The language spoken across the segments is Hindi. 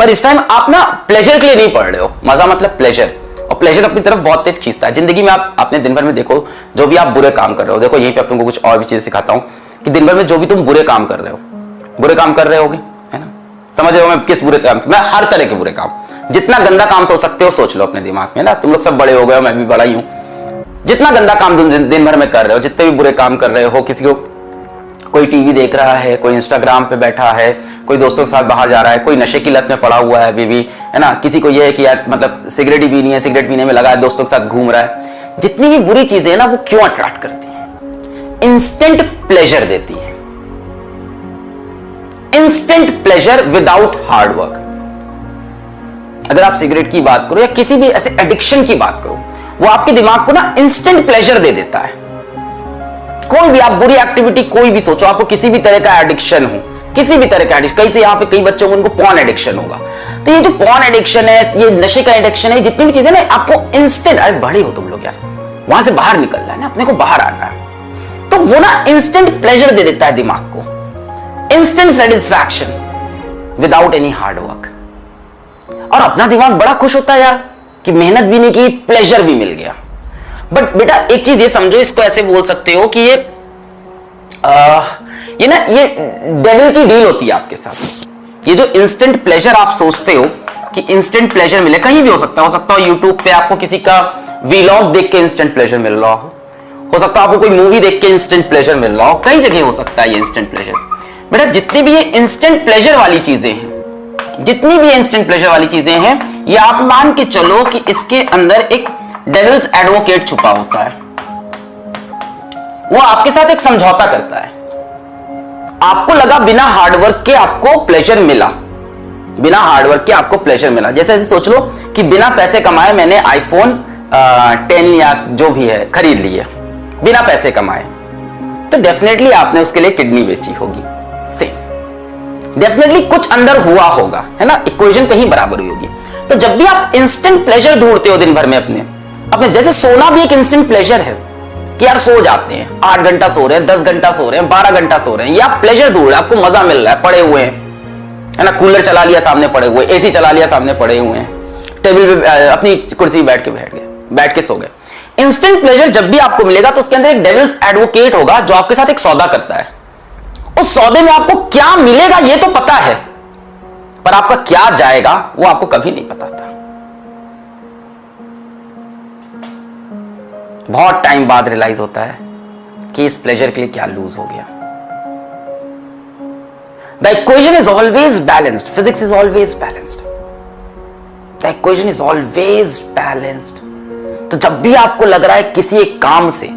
पर इस टाइम आप ना प्लेजर के लिए नहीं पढ़ रहे हो। मजा मतलब प्लेजर, और प्लेजर अपनी तरफ बहुत तेज खींचता है। जिंदगी में आप अपने दिन भर में देखो, जो भी आप बुरे काम कर रहे हो, देखो यहीं पे अब तुमको कुछ और भी चीजें सिखाता हूं कि दिन भर में जो भी तुम बुरे काम कर रहे हो, बुरे काम कर रहे होगे, है ना, समझ रहे हो मैं किस बुरे काम, मैं हर तरह के बुरे काम, जितना गंदा काम सोच सकते हो सोच लो अपने दिमाग में ना। तुम लोग सब बड़े हो गए हो, मैं भी बड़ा ही हूं। जितना गंदा काम तुम दिन भर में कर रहे हो, जितने भी बुरे काम कर रहे हो, किसी को, कोई टीवी देख रहा है, कोई इंस्टाग्राम पे बैठा है, कोई दोस्तों के साथ बाहर जा रहा है, कोई नशे की लत में पड़ा हुआ है अभी भी, है ना, किसी को ये है कि यार मतलब सिगरेट ही पीनी है, सिगरेट पीने में लगा है, दोस्तों के साथ घूम रहा है। जितनी भी बुरी चीजें हैं ना, वो क्यों अट्रैक्ट करती हैं? इंस्टेंट प्लेजर देती है, instant pleasure without hard work. अगर आप सिगरेट की बात करो या किसी भी ऐसे एडिक्शन की बात करो, वो आपके दिमाग को ना इंस्टेंट प्लेजर दे देता है। कोई भी आप बुरी एक्टिविटी कोई भी सोचो, आपको किसी भी तरह का एडिक्शन हो, किसी भी तरह का एडिक्शन, कई से यहाँ पे कई बच्चों को उनको पॉर्न एडिक्शन होगा, तो ये जो पॉर्न एडिक्शन है, ये नशे का एडिक्शन है, जितनी भी चीजें ना आपको इंस्टेंट, अरे बड़े हो तुम लोग यार, वहां से बाहर निकलना है ना, अपने को बाहर आना है, तो वो ना इंस्टेंट प्लेजर दे देता है दिमाग को, instant satisfaction without any hard work. और अपना दिमाग बड़ा खुश होता है यार कि मेहनत भी नहीं की, प्लेजर भी मिल गया। बट बेटा एक चीज ये समझो, इसको ऐसे बोल सकते हो कि ये डेविल की डील होती है आपके साथ। ये जो इंस्टेंट प्लेजर आप सोचते हो कि इंस्टेंट प्लेजर मिले, कहीं भी हो सकता हो यूट्यूब पे आपको किसी का वीलॉग देख के इंस्टेंट प्लेजर मिल रहा हो सकता है आपको कोई मूवी देख के इंस्टेंट प्लेजर मिल रहा हो, कई जगह हो सकता है ये इंस्टेंट प्लेजर। बेटा जितनी भी ये इंस्टेंट प्लेजर वाली चीजें हैं, जितनी भी इंस्टेंट प्लेजर वाली चीजें हैं, ये आप मान के चलो कि इसके अंदर एक डेविल्स एडवोकेट छुपा होता है। वो आपके साथ एक समझौता करता है। आपको लगा बिना हार्डवर्क के आपको प्लेजर मिला, बिना हार्डवर्क के आपको प्लेजर मिला। जैसे ऐसे सोच लो कि बिना पैसे कमाए मैंने आईफोन 10 या जो भी है खरीद लिया, बिना पैसे कमाए, तो डेफिनेटली आपने उसके लिए किडनी बेची होगी। सेम डेफिनेटली कुछ अंदर हुआ होगा, है ना, इक्वेशन कहीं बराबर हुई होगी। तो जब भी आप इंस्टेंट प्लेजर ढूंढते हो दिन भर में अपने जैसे सोना भी एक इंस्टेंट प्लेजर है कि यार सो जाते हैं, 8 घंटा सो रहे हैं, 10 घंटा सो रहे हैं, 12 घंटा सो रहे हैं, या प्लेजर ढूंढ रहे हैं, आपको मजा मिल रहा है, पड़े हुए हैं, है ना, कूलर चला लिया सामने पड़े हुए, एसी चला लिया सामने पड़े हुए हैं, टेबल पे अपनी कुर्सी बैठ के सो गए। इंस्टेंट प्लेजर जब भी आपको मिलेगा तो उसके अंदर एक डेविल्स एडवोकेट होगा जो आपके साथ एक सौदा करता है। उस सौदे में आपको क्या मिलेगा ये तो पता है, पर आपका क्या जाएगा वो आपको कभी नहीं पता था। बहुत टाइम बाद रियलाइज होता है कि इस प्लेजर के लिए क्या लूज हो गया। The equation is always balanced, physics is always balanced, the equation is always balanced. तो जब भी आपको लग रहा है किसी एक काम से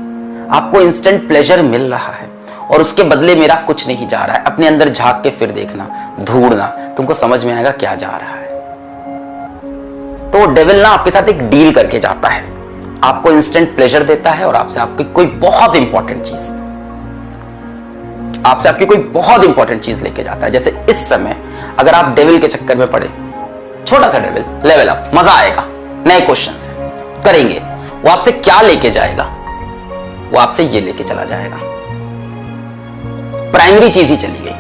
आपको इंस्टेंट प्लेजर मिल रहा है और उसके बदले मेरा कुछ नहीं जा रहा है, अपने अंदर झांक के फिर देखना, ढूंढना, तुमको समझ में आएगा क्या जा रहा है। तो डेविल ना आपके साथ एक डील करके जाता है, आपको इंस्टेंट प्लेजर देता है और आपसे आपकी कोई बहुत इंपॉर्टेंट चीज लेके जाता है। जैसे इस समय अगर आप डेविल के चक्कर में पड़े, छोटा सा डेविल, लेवल अप, मजा आएगा, नए क्वेश्चन से करेंगे, वो आपसे क्या लेके जाएगा? वो आपसे ये लेके चला जाएगा, प्राइमरी चीज ही चली गई।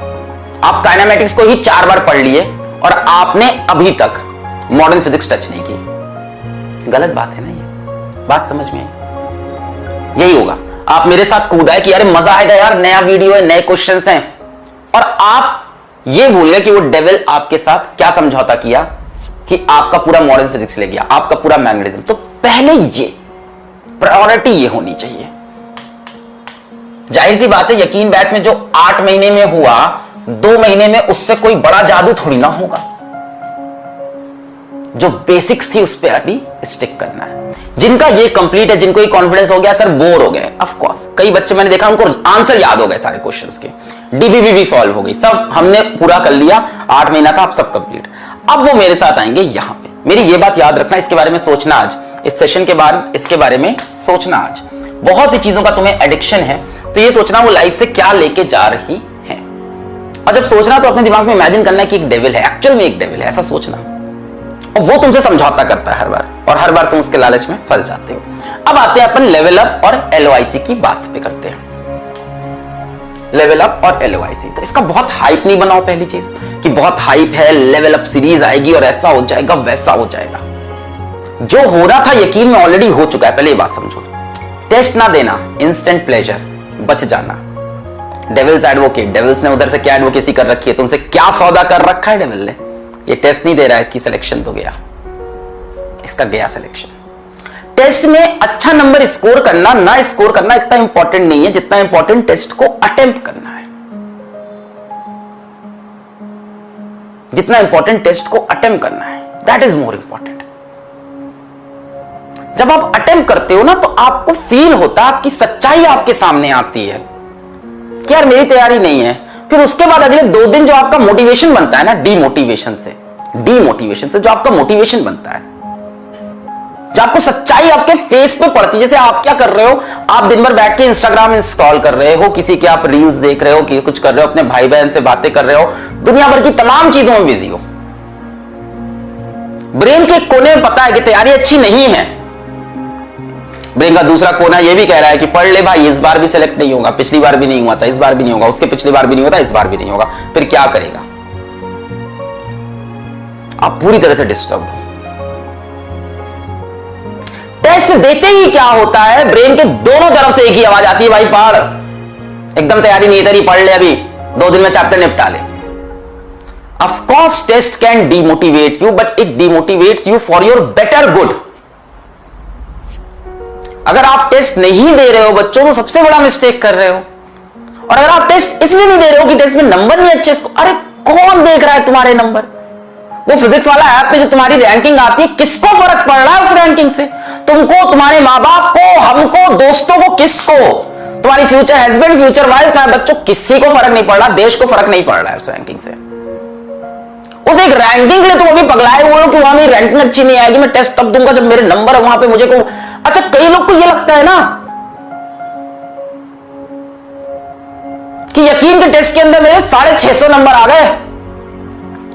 आप काइनेमेटिक्स को ही 4 बार पढ़ लिए और आपने अभी तक मॉडर्न फिजिक्स टच नहीं की। गलत बात है ना, ये बात समझ में आई? यही होगा, आप मेरे साथ कूदा है कि यार मजा आएगा यार, नया वीडियो है, नए क्वेश्चंस हैं, और आप ये भूल गए कि वो डेविल आपके साथ क्या समझौता किया कि आपका पूरा मॉडर्न फिजिक्स ले गया, आपका पूरा मैग्नेटिज्म। तो पहले ये प्रायोरिटी ये होनी चाहिए। जाहिर सी बात है, यकीन बैच में जो 8 महीने में हुआ, 2 महीने में उससे कोई बड़ा जादू थोड़ी ना होगा। जो बेसिक्स थी उस पर अभी स्टिक करना है। जिनका ये कंप्लीट है, जिनको ये कॉन्फिडेंस हो गया, सर बोर हो गए, ऑफ कोर्स कई बच्चे मैंने देखा उनको आंसर याद हो गए सारे क्वेश्चंस के, डीबीबी भी सॉल्व हो गई, सब हमने पूरा कर लिया, 8 महीना का, आप सब कंप्लीट। अब वो मेरे साथ आएंगे यहां पे। मेरी ये बात याद रखना, इसके बारे में सोचना आज, इस सेशन के बाद इसके बारे में सोचना आज। बहुत सी चीजों का तुम्हें एडिक्शन है, तो ये सोचना वो लाइफ से क्या लेके जा रही है। और जब सोचना तो अपने दिमाग में इमेजिन करना कि एक डेविल है, एक्चुअल में एक डेविल है, ऐसा सोचना, और वो तुमसे समझौता करता है हर बार, और हर बार तुम उसके लालच में फंस जाते हो। अब आते हैं अपन लेवल अप और LOIC की बात पे करते हैं। लेवल अप और LOIC। तो इसका बहुत हाइप नहीं बनाओ, पहली चीज कि बहुत हाइप है, लेवल अप सीरीज आएगी और ऐसा हो जाएगा वैसा हो जाएगा। जो हो रहा था यकीन में ऑलरेडी हो चुका है, पहले ये बात समझो। टेस्ट ना देना, इंस्टेंट प्लेजर, बच जाना। डेविल्स एडवोकेट, डेविल्स ने उधर से क्या एडवोकेसी कर रखी है, तुमसे क्या सौदा कर रखा है डेविल ने। ये टेस्ट नहीं दे रहा है, इसकी सिलेक्शन तो गया, इसका गया सिलेक्शन। टेस्ट में अच्छा नंबर स्कोर करना ना स्कोर करना इतना इंपॉर्टेंट नहीं है जितना इंपॉर्टेंट टेस्ट को अटेम्प्ट करना है, जितना इंपॉर्टेंट टेस्ट को अटेम्प्ट करना है, दैट इज मोर इंपॉर्टेंट। जब आप अटेम्प्ट करते हो ना तो आपको फील होता है, आपकी सच्चाई आपके सामने आती है कि यार मेरी तैयारी नहीं है। फिर उसके बाद अगले 2 दिन जो आपका मोटिवेशन बनता है ना, डीमोटिवेशन से जो आपका मोटिवेशन बनता है, जो आपको सच्चाई आपके फेस पे पड़ती है। जैसे आप क्या कर रहे हो, आप दिन भर बैठ के इंस्टाग्राम स्क्रॉल कर रहे हो, किसी के आप रील्स देख रहे हो, कि कुछ कर रहे हो, अपने भाई बहन से बातें कर रहे हो, दुनिया भर की तमाम चीजों में बिजी हो। ब्रेन के कोने में पता है कि तैयारी अच्छी नहीं है। ब्रेन का दूसरा कोना यह भी कह रहा है कि पढ़ ले भाई, इस बार भी सिलेक्ट नहीं होगा, पिछली बार भी नहीं हुआ था, इस बार भी नहीं होगा, उसके पिछली बार भी नहीं होता, इस बार भी नहीं होगा। फिर क्या करेगा? आप पूरी तरह से डिस्टर्ब हो। टेस्ट देते ही क्या होता है, ब्रेन के दोनों तरफ से एक ही आवाज आती है, भाई पढ़, एकदम तैयारी नहीं तेरी, पढ़ ले, अभी 2 दिन में चैप्टर निपटा ले। Of course test can demotivate you, but it demotivates you for your better good. अगर आप टेस्ट नहीं दे रहे हो बच्चों तो सबसे बड़ा मिस्टेक कर रहे हो। और अगर आप टेस्ट इसलिए नहीं दे रहे हो कि टेस्ट में नंबर नहीं अच्छे, अरे कौन देख रहा है तुम्हारे नंबर? वो फिजिक्स वाला ऐप पे जो तुम्हारी रैंकिंग आती है, किसको फर्क पड़ रहा है उस रैंकिंग से? तुमको, तुम्हारे माँ बाप को, हमको, दोस्तों को, किसको? तुम्हारी फ्यूचर हस्बैंड, फ्यूचर वाइफ, तुम्हारे बच्चों, किसी को फर्क नहीं पड़ रहा, देश को फर्क नहीं पड़ रहा है उस रैंकिंग से। उस एक रैंकिंग के लिए तुम अभी पगलाए हुए हो कि वहां मेरी रैंकिंग अच्छी नहीं आएगी, मैं टेस्ट तब दूंगा जब मेरे नंबर वहां पे मुझे को। अच्छा, कई लोग को यह लगता है ना कि यकीन के टेस्ट के अंदर मेरे 650 नंबर आ गए,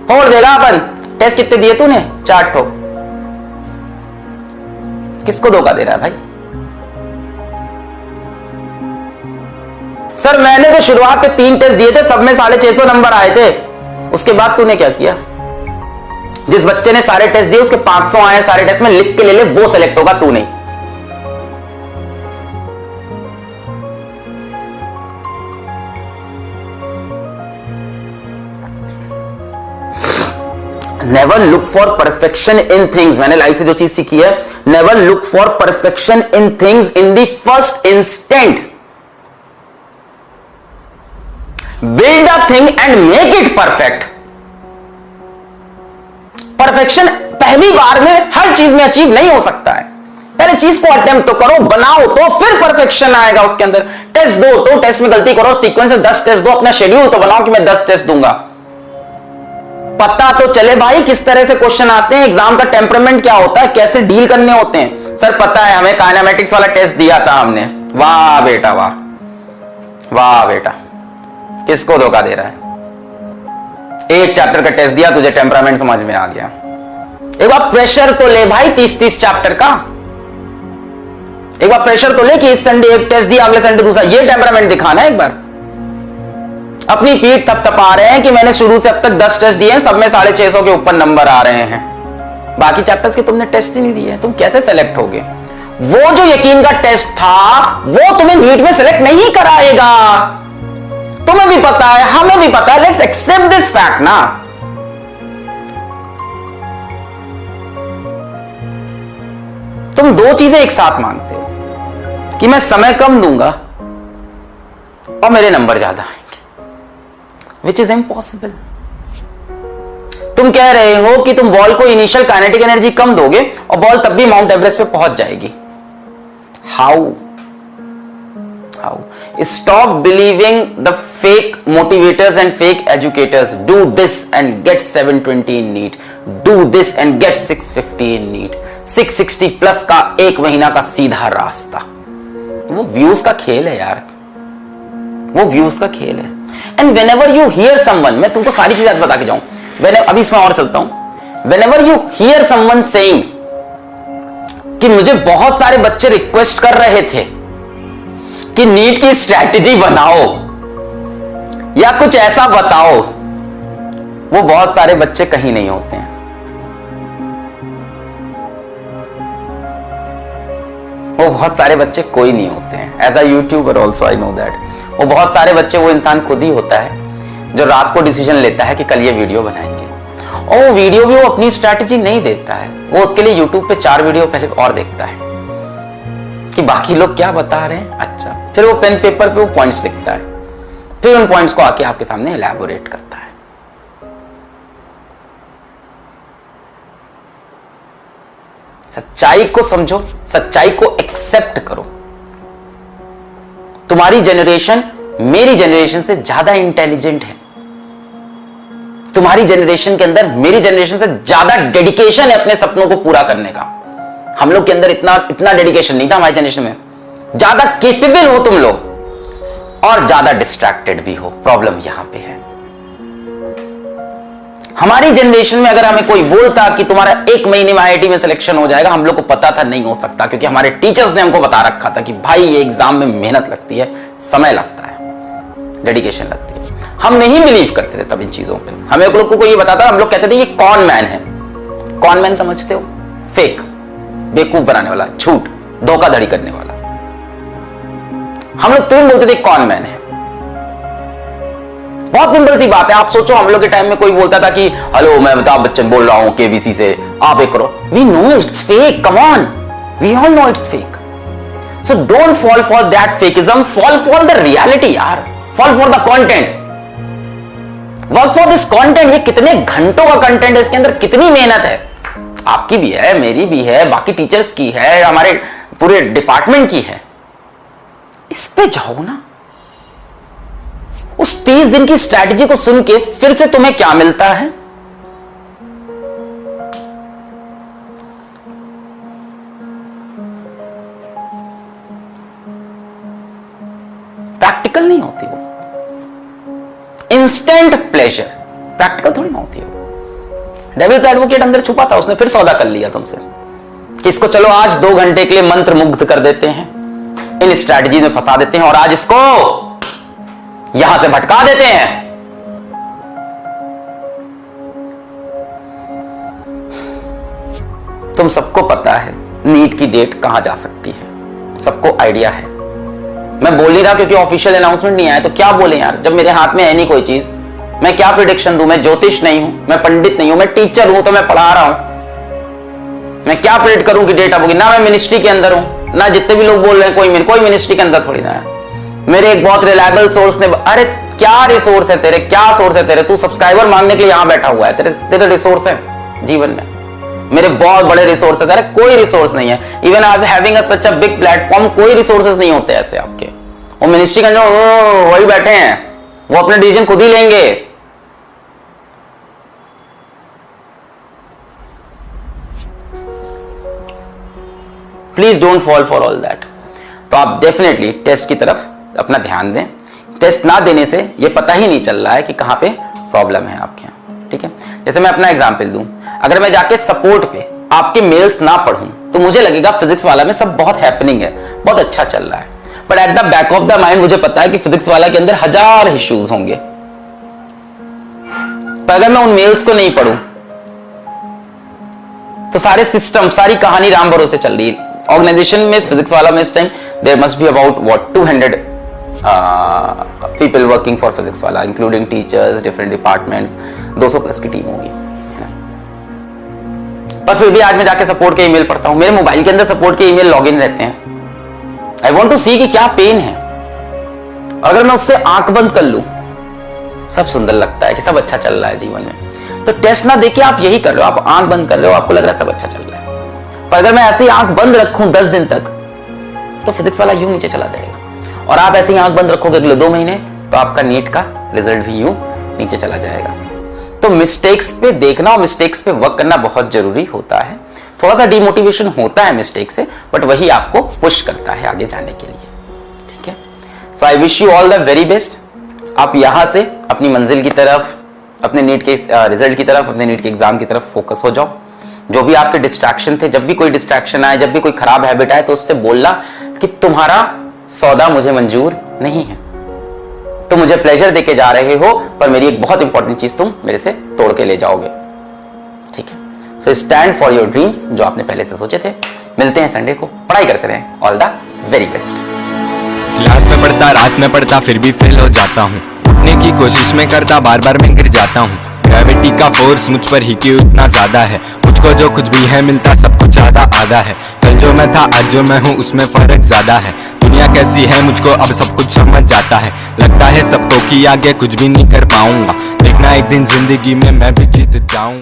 फोड़ देगा अपन। टेस्ट कितने दिए तूने? 4 ठो। किसको धोखा दे रहा है भाई? सर मैंने तो शुरुआत के 3 टेस्ट दिए थे, सब में 650 नंबर आए थे। उसके बाद तूने क्या किया? जिस बच्चे ने सारे टेस्ट दिए उसके 500 आए सारे टेस्ट में, लिख के ले ले, वो सेलेक्ट होगा, तू नहीं। Never look for perfection in things. मैंने लाइफ से जो चीज सीखी है, never look for perfection in things in the first instant. Build a thing and make it perfect. Perfection पहली बार में हर चीज में अचीव नहीं हो सकता है। पहले चीज को अटेम्प्ट तो करो, बनाओ, तो फिर परफेक्शन आएगा उसके अंदर। टेस्ट दो, तो टेस्ट में गलती करो, सीक्वेंस में 10 टेस्ट दो, अपना शेड्यूल तो बनाओ कि मैं 10 टेस्ट दूंगा। पता तो चले भाई किस तरह से क्वेश्चन आते हैं, एग्जाम का टेम्परामेंट क्या होता है, कैसे डील करने होते हैं। सर पता है, हमें काइनेमेटिक्स वाला टेस्ट दिया था हमने। वाह बेटा वाह, वाह बेटा, किसको धोखा दे रहा है? एक चैप्टर का टेस्ट दिया, तुझे टेम्परामेंट समझ में आ गया। एक बार प्रेशर तो ले भाई 30-30 चैप्टर का। एक बार प्रेशर तो ले कि इस संडे एक टेस्ट दिया, अगले संडे दूसरा। ये टेम्परामेंट दिखाना है एक बार। अपनी पीठ थपथपा रहे हैं कि मैंने शुरू से अब तक 10 टेस्ट दिए हैं, सब में 650 के ऊपर नंबर आ रहे हैं। बाकी चैप्टर्स के तुमने टेस्ट ही नहीं दिए, तुम कैसे सेलेक्ट होगे? वो जो यकीन का टेस्ट था वो तुम्हें नीट में सेलेक्ट नहीं कराएगा। तुम्हें भी पता है, हमें भी पता है। लेट्स एक्सेप्ट दिस फैक्ट ना। तुम 2 चीजें एक साथ मांगते हो कि मैं समय कम दूंगा और मेरे नंबर ज्यादा आएंगे, विच इज इम्पॉसिबल। तुम कह रहे हो कि तुम बॉल को इनिशियल काइनेटिक एनर्जी कम दोगे और बॉल तब भी माउंट एवरेस्ट पे पहुंच जाएगी। How? Stop believing the fake motivators and fake educators. Do this and get 720 in NEET. Do this and get 650 in NEET. 660 plus का 1 महीना का सीधा रास्ता। वो व्यूज का खेल है यार, वो व्यूज का खेल है। And whenever you hear someone, मैं तुमको सारी चीजें बता के जाऊं, अभी इसमें और चलता हूं। Whenever you hear someone saying कि मुझे बहुत सारे बच्चे रिक्वेस्ट कर रहे थे कि नीट की स्ट्रैटेजी बनाओ, या कुछ ऐसा बताओ। वो बहुत सारे बच्चे कहीं नहीं होते हैं। वो बहुत सारे बच्चे कोई नहीं होते हैं। As a YouTuber also I know that. वो बहुत सारे बच्चे, वो इंसान खुद ही होता है जो रात को डिसीजन लेता है कि कल ये वीडियो बनाएंगे, और वो वीडियो भी वो अपनी स्ट्रैटेजी नहीं देखता है। वो उसके लिए यूट्यूब पे 4 वीडियो पहले और देखता है कि बाकी लोग क्या बता रहे हैं। अच्छा, फिर वो पेन पेपर पे वो पॉइंट्स लिखता है, फिर उन पॉइंट्स को आके आपके सामने एलैबोरेट करता है। सच्चाई को समझो, सच्चाई को एक्सेप्ट करो। तुम्हारी जनरेशन मेरी जनरेशन से ज्यादा इंटेलिजेंट है। तुम्हारी जनरेशन के अंदर मेरी जनरेशन से ज्यादा डेडिकेशन है अपने सपनों को पूरा करने का। हम लोग के अंदर इतना डेडिकेशन नहीं था हमारी जनरेशन में। ज्यादा केपेबल हो तुम लोग और ज्यादा डिस्ट्रैक्टेड भी हो। प्रॉब्लम यहां पे है। हमारी जनरेशन में अगर हमें कोई बोलता कि तुम्हारा 1 महीने में आईआईटी में सिलेक्शन हो जाएगा, हम लोग को पता था नहीं हो सकता, क्योंकि हमारे टीचर्स ने हमको बता रखा था कि भाई ये एग्जाम में मेहनत लगती है, समय लगता है, डेडिकेशन लगती है। हम नहीं बिलीव करते थे तब इन चीजों पे। हमें लोग को कोई ये बताता, हम लोग कहते थे ये कॉन मैन है। कॉन मैन समझते हो? फेक, बेवकूफ बनाने वाला, झूठ, धोखाधड़ी करने वाला। हम लोग तुरंत बोलते थे कॉन मैन है। बहुत सिंपल सी बात है। आप सोचो, हम लोग के टाइम में कोई बोलता था कि हेलो मैं अमिताभ बच्चन बोल रहा हूं केबीसी से, आप एक करो। We know it's fake, come on, we all know it's fake. So don't fall for that fakeism, fall for the reality यार, fall for the content, work for this content. ये कितने घंटों का कंटेंट है, इसके अंदर कितनी मेहनत है, आपकी भी है, मेरी भी है, बाकी टीचर्स की है, हमारे पूरे डिपार्टमेंट की है। इस पे जाओ ना। उस 30 दिन की स्ट्रैटेजी को सुन के फिर से तुम्हें क्या मिलता है? प्रैक्टिकल नहीं होती वो, इंस्टेंट प्लेजर, प्रैक्टिकल थोड़ी ना होती है वो। डेविल्स एडवोकेट अंदर छुपा था, उसने फिर सौदा कर लिया तुमसे कि इसको चलो आज 2 घंटे के लिए मंत्र मुग्ध कर देते हैं, इन स्ट्रैटेजी में फंसा देते हैं और आज इसको यहां से भटका देते हैं। तुम सबको पता है नीट की डेट कहां जा सकती है, सबको आइडिया है। मैं बोल नहीं रहा क्योंकि ऑफिशियल अनाउंसमेंट नहीं आया, तो क्या बोले यार, जब मेरे हाथ में है नहीं कोई चीज, मैं क्या प्रिडिक्शन दूं? मैं ज्योतिष नहीं हूं, मैं पंडित नहीं हूं, मैं टीचर हूं तो मैं पढ़ा रहा हूं। मैं क्या प्रिडिक्ट करूं कि डेट अब होगी? ना मैं मिनिस्ट्री के अंदर हूं, ना जितने भी लोग बोल रहे हैं कोई मिनिस्ट्री के अंदर थोड़ी ना है। मेरे एक बहुत रिलायबल सोर्स ने, अरे क्या रिसोर्स है तेरे, क्या सोर्स है तेरे, तू सब्सक्राइबर मांगने के लिए यहां बैठा हुआ है, तेरे रिसोर्स है जीवन में? मेरे बहुत बड़े रिसोर्सेज, अरे कोई रिसोर्स नहीं है। Even I having such a big platform, कोई रिसोर्सेज नहीं होते ऐसे आपके। वो मिनिस्ट्री के अंदर वही बैठे हैं, वो अपने डिसीजन खुद ही लेंगे। Please don't fall for all that. तो आप डेफिनेटली टेस्ट की तरफ अपना ध्यान दें। टेस्ट ना देने से ये पता ही नहीं चल रहा है कि कहां पे प्रॉब्लम है आपके यहाँ, ठीक है? जैसे मैं अपना एग्जांपल दूं, अगर मैं जाके सपोर्ट पे आपके मेल्स ना पढ़ूं तो मुझे लगेगा फिजिक्स वाला में सब बहुत हैपनिंग है, बहुत अच्छा चल रहा है, but at the back of the mind मुझे पता है कि फिजिक्स वाला के अंदर 1000 इश्यूज होंगे। पर अगर मैं उन मेल्स को नहीं पढ़ूं तो सारे सिस्टम, सारी कहानी राम भरोसे चल रही है। ऑर्गेनाइजेशन में फिजिक्स वाला में इस time there must be about what 200 people working for Physics Wallah, including teachers, different departments, 200 plus की टीम होगी। पर फिर भी आज मैं जाके सपोर्ट के ईमेल पढ़ता हूं, मेरे मोबाइल के अंदर सपोर्ट के ईमेल लॉगिन रहते हैं। आई वांट टू सी कि क्या पेन है। अगर मैं उससे आंख बंद कर लूं, सब सुंदर लगता है कि सब अच्छा चल रहा है जीवन में। तो टेस्ट ना देके आप यही कर रहे हो, आप आंख बंद कर रहे हो, आपको लग रहा है सब अच्छा चल रहा है। पर अगर मैं ऐसे ही आंख बंद रखूं 10 दिन तक तो फिजिक्स वाला यूं नीचे चला जाएगा, और आप ऐसे ही आंख बंद रखोगे अगले 2 महीने तो आपका नीट का रिजल्ट भी यूं नीचे चला जाएगा। तो मिस्टेक्स पे देखना और मिस्टेक्स पे वर्क करना बहुत जरूरी होता है। थोड़ा सा डिमोटिवेशन होता है मिस्टेक से, बट वही आपको पुश करता है आगे जाने के लिए, ठीक है? So I wish you all the very best. आप यहां से अपनी मंजिल की तरफ, अपने नीट के रिजल्ट की तरफ, अपने नीट के एग्जाम की तरफ फोकस हो जाओ। जो भी आपके डिस्ट्रैक्शन थे, जब भी कोई डिस्ट्रैक्शन आए, जब भी कोई खराब हैबिट आए, तो उससे बोलना कि तुम्हारा सौदा मुझे मंजूर नहीं है। तुम मुझे प्लेजर देके जा रहे हो, पर मेरी एक बहुत इंपॉर्टेंट चीज तुम मेरे से तोड़ के ले जाओगे। ठीक है, so stand for your dreams, जो आपने पहले से सोचे थे। मिलते हैं संडे को, पढ़ाई करते रहें। All the very best. Class में पढ़ता, रात में पढ़ता, फिर भी फेल हो जाता हूँ। उठने की कोशिश में करता, बार बार मैं गिर जाता हूँ। ग्रेविटी का फोर्स मुझ पर ही क्यों इतना ज्यादा है? मुझको जो कुछ भी है मिलता, सब कुछ आधा आधा है। कल जो मैं था, आज जो मैं हूँ, उसमें फर्क ज्यादा है। दुनिया कैसी है मुझको अब सब कुछ समझ जाता है। लगता है सबको कि आगे कुछ भी नहीं कर पाऊंगा। देखना एक दिन जिंदगी में मैं भी जीत जाऊं।